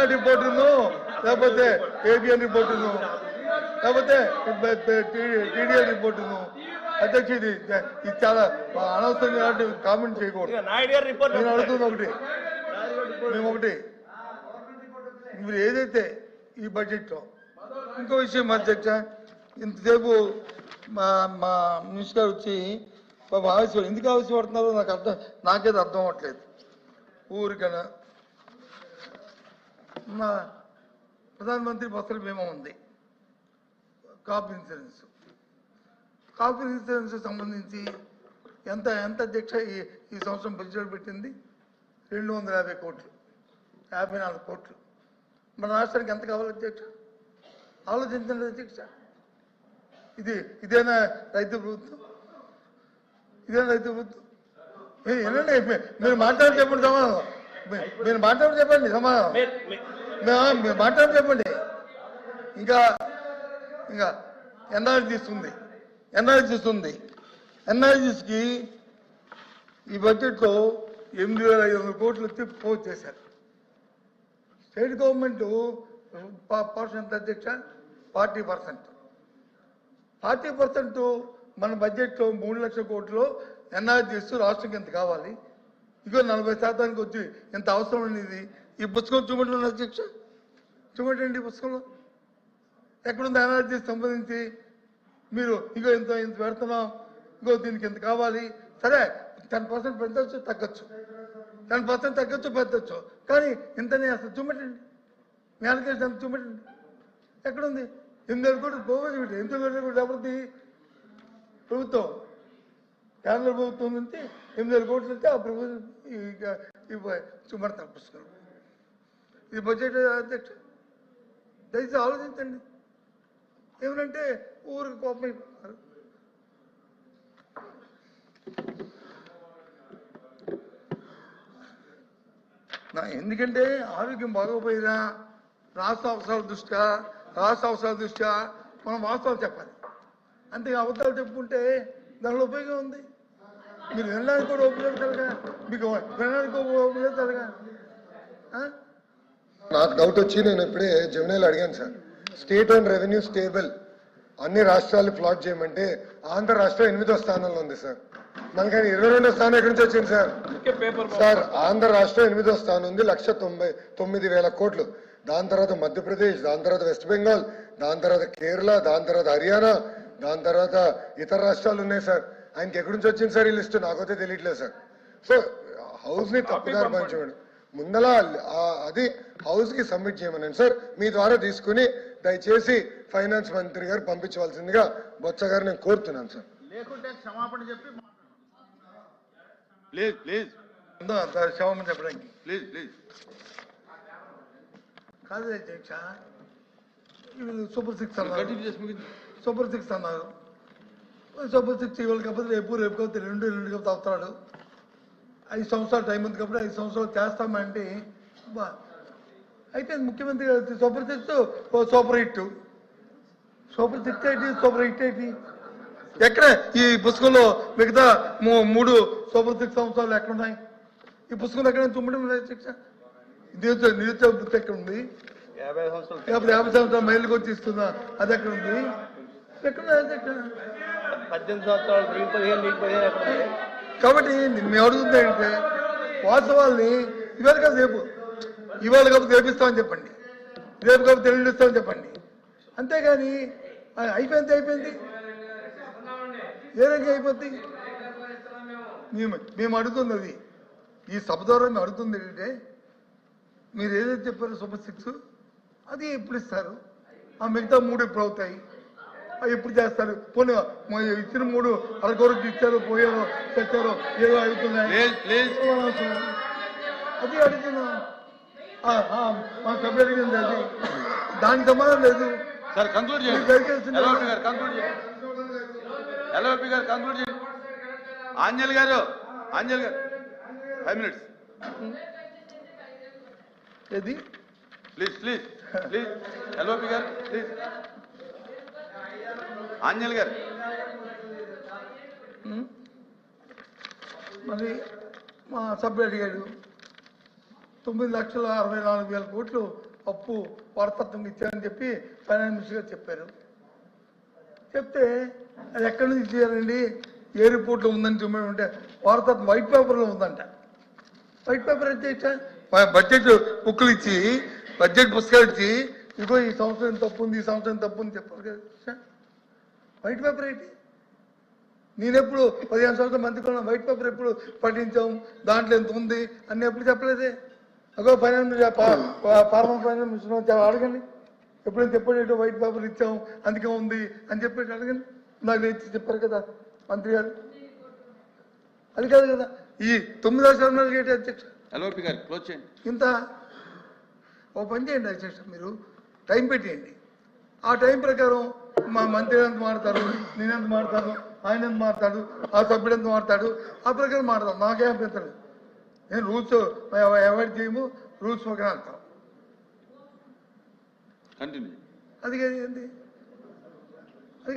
ఈనాడు రిపోర్టును లేకపోతే ఏబిఎన్ రిపోర్టును లేకపోతే టీడీఎల్ రిపోర్టును అధ్యక్ష ఇది చాలా అనవసరంగా కామెంట్ చేయకూడదు. నేను అడుగుతుంది ఒకటి, మేము ఒకటి, మీరు ఏదైతే ఈ బడ్జెట్లో ఇంకో విషయం అధ్యక్ష, ఇంతసేపు మా మినిస్టర్ గారు వచ్చి ఆవేశపడి ఎందుకు ఆవేశపడుతున్నారో నాకేది అర్థం అవ్వట్లేదు. ఊరికైనా మా ప్రధానమంత్రి ఫసల్ బీమా ఉంది, కాప్ ఇన్సూరెన్స్ సంబంధించి ఎంత అధ్యక్ష ఈ సంవత్సరం బడ్జెట్ పెట్టింది 250 కోట్లు, 54 కోట్లు. మన రాష్ట్రానికి ఎంత కావాలి అధ్యక్ష? ఆలోచించండి అధ్యక్ష. ఇదేనా రైతు ప్రభుత్వం? ఏనండి మీరు మాట్లాడి చెప్పండి సమాధానం. మీరు మాట్లాడి చెప్పండి సమాధానం. మీరు మాట్లాడి చెప్పండి. ఇంకా ఎన్ఆర్జీస్కి ఈ బడ్జెట్లో 8,500 కోట్లు వచ్చి పోస్ట్ చేశారు. స్టేట్ గవర్నమెంట్ పోర్షన్ ఎంత అధ్యక్ష? 40%. 40% మన బడ్జెట్లో 3 లక్షల కోట్లు ఎన్ఆర్జీస్ రాష్ట్రంకి ఎంత కావాలి? ఇగో 40% వచ్చి ఎంత అవసరం అనేది ఈ పుస్తకం చూపెట్టండి అధ్యక్ష, చూపెట్టండి. ఈ పుస్తకంలో ఎక్కడుంది ఎన్ఆర్జీస్ సంబంధించి? మీరు ఇంత పెడుతున్నాం, ఇంకో దీనికి ఎంత కావాలి? సరే 10% పెంచవచ్చు, తగ్గచ్చు, 10% తగ్గచ్చు, పెంచవచ్చు, కానీ ఇంతనే అసలు చూపెట్టండి. మీ అలకేషన్ అంత చూపెట్టండి. ఎక్కడుంది? 8,000 కోట్లు పోవచ్చు. 8,000 కోట్లు ఎవరిది? ప్రభుత్వం, కేంద్ర ప్రభుత్వం నుంచి 8,000 కోట్లు అంటే ఆ ప్రభుత్వం చూపెడతారు పుస్తకం. ఇది బడ్జెట్ అధ్యక్ష, దయచేసి ఆలోచించండి. ఏమనంటే ఊరికి కోపం అయిపోతున్నారు. ఎందుకంటే ఆరోగ్యం బాగోపోయినా రాష్ట్ర అవసరాల దృష్ట్యా మనం వాస్తవాలు చెప్పాలి. అంతే అబద్ధాలు చెప్పుకుంటే దానిలో ఉపయోగం ఉంది. మీరు వినడానికి కూడా ఉపయోగపడతారుగా, మీకు వినడానికి ఉపయోగపడతారుగా. నాకు డౌట్ వచ్చి నేను ఇప్పుడే జమినేలు అడిగాను sir, state and revenue stable అన్ని రాష్ట్రాలు ప్లాట్ చేయమంటే ఆంధ్ర రాష్ట్రం 8వ స్థానంలో ఉంది సార్. మనకి 22వ స్థానం ఎక్కడి నుంచి వచ్చింది సార్? ఆంధ్ర రాష్ట్రం 8వ స్థానం ఉంది, 1,99,000 కోట్లు. దాని తర్వాత మధ్యప్రదేశ్, దాని తర్వాత వెస్ట్ బెంగాల్, దాని తర్వాత కేరళ, దాని తర్వాత హర్యానా, దాని తర్వాత ఇతర రాష్ట్రాలు ఉన్నాయి సార్. ఆయనకి ఎక్కడి నుంచి వచ్చింది సార్ ఈ లిస్టు? నాకైతే తెలియట్లేదు సార్. సో హౌస్ ని తప్పుదారి పంచండి, ముందల అది హౌస్ కి సబ్మిట్ చేయమనండి సార్. మీ ద్వారా తీసుకుని దయచేసి ఫైనాన్స్ మంత్రి గారు పంపించవలసిందిగా బొత్స గారు నేను కోరుతున్నాను సార్. లేకుంటే క్షమాపణ చెప్పి క్షమాపణ చెప్పడానికి ప్లీజ్ కాదు అధ్యక్ష. సూపర్ 6 అన్నారు, సూపర్ 6 అన్నారు. సూపర్ 6 ఇవాళ కాకపోతే రేపు కాకపోతే ఎల్లుండి కాకపోతే అవుతాడు. 5 సంవత్సరాలు టైం ఉంది కాబట్టి 5 సంవత్సరాలు చేస్తామంటే అయిపోయింది. ముఖ్యమంత్రి గారు సూపర్ 6 సూపర్ హిట్, సూపర్ 6 ఏంటి, సూపర్ హిట్ ఏంటి? ఎక్కడ ఈ పుస్తకంలో మిగతా 3 సూపర్ 6 సంవత్సరాలు ఎక్కడున్నాయి? ఈ పుస్తకంలో ఎక్కడ తుమ్మడం శిక్ష? నిరుద్యోగ వృత్తి ఎక్కడ ఉంది? 50 సంవత్సరాలు మైళ్ళకి వచ్చి ఇస్తుందా? అది ఎక్కడ ఉంది? ఎక్కడ 18 సంవత్సరాలు కాబట్టి మేము అడుగుతుంది ఏంటంటే వాస్తవాల్ని ఇవాళ కాదు రేపు, ఇవాళ కాకపోతే రేపిస్తామని చెప్పండి, రేపు కాకపోతే ఎల్లుండి ఇస్తామని చెప్పండి. అంతేగాని అయిపోయింది ఏ రకంగా అయిపోద్ది? మేము అడుగుతుంది అది, ఈ సభ ద్వారా మేము అడుగుతుంది ఏంటంటే మీరు ఏదైతే చెప్పారో సూపర్ 6 అది ఎప్పుడు ఇస్తారు? ఆ మిగతా 3 ఎప్పుడు అవుతాయి? అవి ఎప్పుడు చేస్తారు? పోనీ ఇచ్చిన 3 అరకొరకు ఇచ్చారో పోయారో తెచ్చారో ఏదో అడుగుతున్నాయి, అది అడుగుతున్నా. మా సభ్యులు అడిగింది అది, దానికి సమాధానం లేదు సార్. కంక్లూడ్ చేయండి గారు, కంక్లూడ్ చేయండి. ఎల్ఓపి గారు కంక్లూడ్ చేయండి. ఆంజల్ గారు 5 minutes ఏది? ప్లీజ్ ఎల్ఓపి గారు ప్లీజ్. ఆంజల్ గారు మరి మా సభ్యుడు అడిగాడు 9,64,000 కోట్లు అప్పు వారసత్వంగా ఇచ్చారని చెప్పి ఫైనాన్స్ మినిస్టర్ గారు చెప్పారు. చెప్తే అది ఎక్కడి నుంచి ఇచ్చారండి? ఏ రిపోర్ట్లో ఉందని చూపమంటే వారసత్వం వైట్ పేపర్లో ఉందంట. వైట్ పేపర్ అయితే బడ్జెట్ బుక్లు ఇచ్చి బడ్జెట్ పుస్తకాలు ఇచ్చి ఇగో ఈ సంవత్సరం తప్పు ఉంది, ఈ సంవత్సరం తప్పు ఉంది చెప్పారు కదా. వైట్ పేపర్ ఏంటి? నేనెప్పుడు 15 సంవత్సరం మంత్రి కొన్నా వైట్ పేపర్ ఎప్పుడు పఠించాం, దాంట్లో ఎంత ఉంది అన్ని ఎప్పుడు చెప్పలేదే. అగో ఫార్మర్ ఫైనాన్స్ మినిస్టర్ అడగండి, ఎప్పుడైనా చెప్పేటట్టు వైట్ పేపర్ ఇచ్చాం అందుకే ఉంది అని చెప్పేసి అడగండి. నాకు ఇచ్చి చెప్పారు కదా మంత్రి గారు. అది కాదు కదా ఈ 9వ శరణాలు గేట్ అధ్యక్ష. ఎల్ఓపి గారు క్లోజ్ చేయండి. ఇంత ఓ పని చేయండి అధ్యక్ష, మీరు టైం పెట్టేయండి. ఆ టైం ప్రకారం మా మంత్రి ఎంత మాడతారు, నేనెంత మాడతాను, ఆయన ఎంత మాడతాడు, ఆ సభ్యుడు ఎంత మాడతాడు, ఆ ప్రకారం మాడతాం. నాకేం అభ్యంతరం లేదు. నేను రూల్స్ అవాయిడ్ చేయము, రూల్స్ ప్రకారం అంటాం. కంటిన్యూ. అది ఏంటి? అది